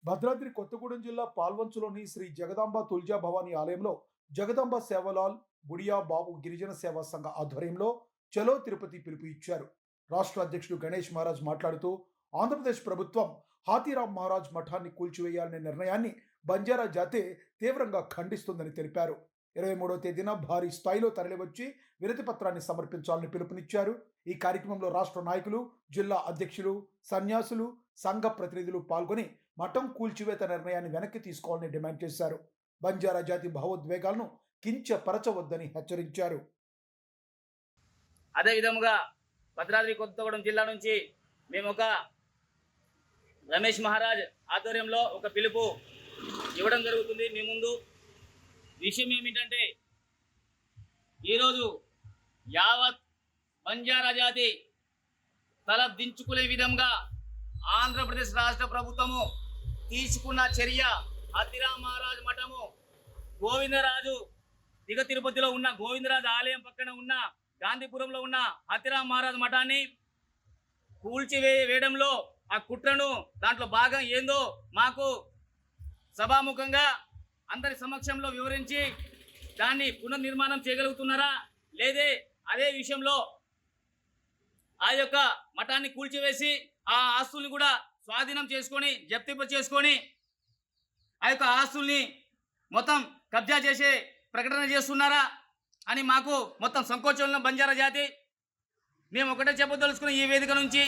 భద్రాద్రి కొత్తగూడెం జిల్లా పాల్వంచులోని శ్రీ జగదాంబ తుల్జా భవానీ ఆలయంలో జగదాంబ సేవలాల్ బుడియా బాబు గిరిజన సేవా సంఘ ఆధ్వర్యంలో చలో తిరుపతి పిలుపు ఇచ్చారు. రాష్ట్ర అధ్యక్షుడు గణేష్ మహారాజ్ మాట్లాడుతూ ఆంధ్రప్రదేశ్ ప్రభుత్వం హాతీరామ్ మహారాజ్ మఠాన్ని కూల్చివేయాలనే నిర్ణయాన్ని బంజారా జాతి తీవ్రంగా ఖండిస్తుందని తెలిపారు. 23వ తేదీన భారీ స్థాయిలో తరలివచ్చి వినతి పత్రాన్ని సమర్పించాలని పిలుపునిచ్చారు. ఈ కార్యక్రమంలో రాష్ట్ర నాయకులు, జిల్లా అధ్యక్షులు, సన్యాసులు, సంఘ ప్రతినిధులు పాల్గొని మఠం కూల్చివేత నిర్ణయాన్ని వెనక్కి తీసుకోవాలని డిమాండ్ చేశారు. బంజారా జాతి భావోద్వేగాలను కించపరచవద్దని హెచ్చరించారు. అదే విధముగా భద్రాద్రి కొత్తగూడెం జిల్లా నుంచి మేము ఒక రమేష్ మహారాజ్ ఆధ్వర్యంలో ఒక పిలుపు ఇవ్వడం జరుగుతుంది. మీ ముందు విషయం ఏమిటంటే, ఈరోజు యావత్ బంజారా జాతి తల దించుకునే విధంగా ఆంధ్రప్రదేశ్ రాష్ట్ర ప్రభుత్వము తీసుకున్న చర్య, హాతీరామ్ మహారాజ్ మఠము గోవిందరాజు దిగ తిరుపతిలో ఉన్న గోవిందరాజు ఆలయం పక్కన ఉన్న గాంధీపురంలో ఉన్న హాతీరామ్ మహారాజ్ మఠాన్ని కూల్చివేయడంలో ఆ కుట్రను, దాంట్లో భాగం ఏందో మాకు సభాముఖంగా అందరి సమక్షంలో వివరించి దాన్ని పునర్నిర్మాణం చేయగలుగుతున్నారా లేదే, అదే విషయంలో ఆ యొక్క మఠాన్ని కూల్చివేసి ఆ ఆస్తుల్ని కూడా స్వాధీనం చేసుకొని, జప్తింప చేసుకొని ఆ యొక్క ఆస్తుల్ని మొత్తం కబ్జా చేసే ప్రకటన చేస్తున్నారా అని మాకు మొత్తం సంకోచంలో బంజారా జాతి మేము ఒకటే చెప్పదలుచుకున్న ఈ వేదిక నుంచి,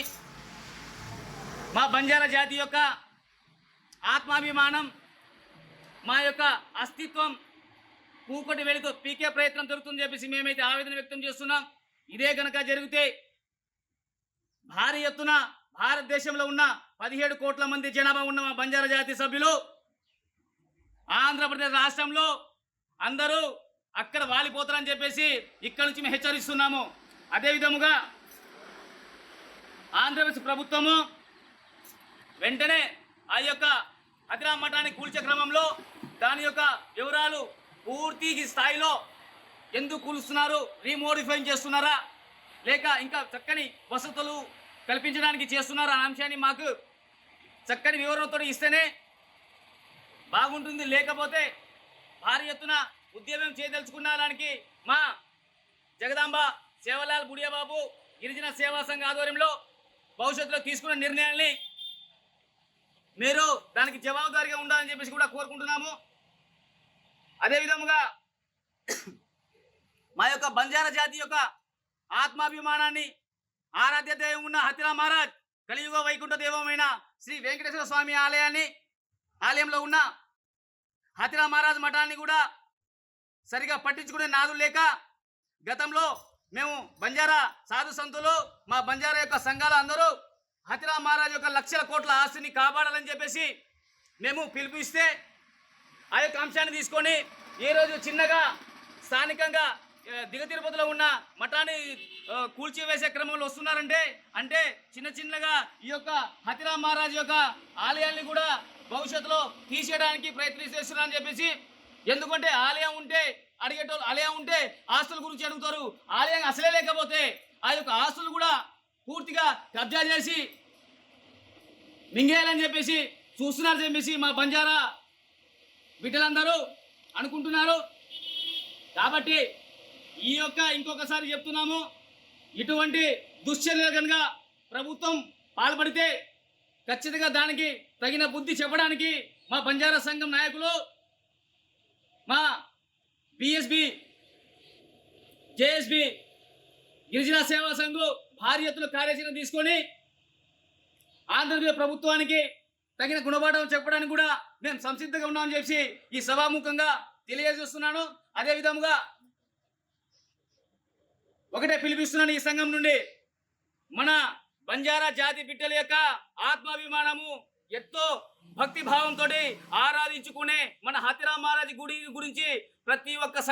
మా బంజారా జాతి యొక్క ఆత్మాభిమానం, మా యొక్క అస్తిత్వం పూకటి వెళుతూ పీకే ప్రయత్నం జరుగుతుందని చెప్పేసి మేమైతే ఆవేదన వ్యక్తం చేస్తున్నాం. ఇదే కనుక జరిగితే భారీ ఎత్తున భారతదేశంలో ఉన్న 17 కోట్ల మంది జనాభా ఉన్న మా బంజారా జాతి సభ్యులు ఆంధ్రప్రదేశ్ రాష్ట్రంలో అందరూ అక్కడ వాలిపోతారని చెప్పేసి ఇక్కడ నుంచి మేము హెచ్చరిస్తున్నాము. అదేవిధముగా ఆంధ్రప్రదేశ్ ప్రభుత్వము వెంటనే ఆ యొక్క హాతీరామ్ మఠాన్ని కూల్చే క్రమంలో దాని యొక్క వివరాలు పూర్తి స్థాయిలో ఎందుకు కూలుస్తున్నారు, రీమోడిఫై చేస్తున్నారా లేక ఇంకా చక్కని వసతులు కల్పించడానికి చేస్తున్నారా అనే అంశాన్ని మాకు చక్కని వివరణతో ఇస్తేనే బాగుంటుంది. లేకపోతే భారీ ఎత్తున ఉద్యమం చేయదలుచుకున్న దానికి మా జగదాంబ సేవలాల్ బుడియా బాబు గిరిజన సేవా సంఘ ఆధ్వర్యంలో భవిష్యత్తులో తీసుకున్న నిర్ణయాల్ని మీరు దానికి జవాబుదారీగా ఉండాలని చెప్పేసి కూడా కోరుకుంటున్నాము. అదేవిధముగా మా యొక్క బంజారా జాతి యొక్క ఆత్మాభిమానాన్ని, ఆరాధ్య దైవం ఉన్న హాతీరామ్ మహారాజ్, కలియుగ వైకుంఠ దైవమైన శ్రీ వెంకటేశ్వర స్వామి ఆలయంలో ఉన్న హాతీరామ్ మహారాజ్ మఠాన్ని కూడా సరిగా పట్టించుకునే నాదులు లేక గతంలో మేము బంజారా సాధు సంతులు, మా బంజారా యొక్క సంఘాలు అందరూ హాతీరామ్ మహారాజ్ యొక్క లక్షల కోట్ల ఆస్తిని కాపాడాలని చెప్పేసి మేము పిలుపునిస్తే ఆ యొక్క అంశాన్ని తీసుకొని ఈరోజు చిన్నగా స్థానికంగా దిగ తిరుపతిలో ఉన్న మఠాన్ని కూల్చివేసే క్రమంలో వస్తున్నారంటే అంటే చిన్నగా ఈ యొక్క హాతీరామ్ మహారాజ్ యొక్క ఆలయాన్ని కూడా భవిష్యత్తులో తీసేయడానికి ప్రయత్నిస్తున్నారని చెప్పేసి, ఎందుకంటే ఆలయం ఉంటే అడిగేటోళ్ళు, ఆలయం ఉంటే ఆస్తుల గురించి అడుగుతారు, ఆలయం అసలే లేకపోతే ఆ యొక్క ఆస్తులు కూడా పూర్తిగా కబ్జా చేసి మింగేయాలని చెప్పేసి చూస్తున్నారని చెప్పేసి మా బంజారా బిడ్డలందరూ అనుకుంటున్నారు. కాబట్టి ఈ యొక్క ఇంకొకసారి చెప్తున్నాము, ఇటువంటి దుశ్చర్యలు కనుక ప్రభుత్వం పాల్పడితే ఖచ్చితంగా దానికి తగిన బుద్ధి చెప్పడానికి మా బంజారా సంఘం నాయకులు, మా బిఎస్బి, జేఎస్బి గిరిజన సేవా సంఘం భారీ ఎత్తున కార్యాచరణ తీసుకొని ఆంధ్రప్రదేశ్ ప్రభుత్వానికి తగిన గుణపాఠం చెప్పడానికి కూడా మేము సంసిద్ధంగా ఉన్నామని చెప్పి ఈ సభాముఖంగా తెలియజేస్తున్నాను. అదేవిధంగా ఒకటే పిలిపిస్తున్నాను ఈ సంఘం నుండి, మన బంజారా జాతి బిడ్డల యొక్క ఆత్మాభిమానము ఎంతో భక్తి భావంతో ఆరాధించుకునే మన హాతీరామ్ మహారాజ్ గుడి గురించి ప్రతి ఒక్క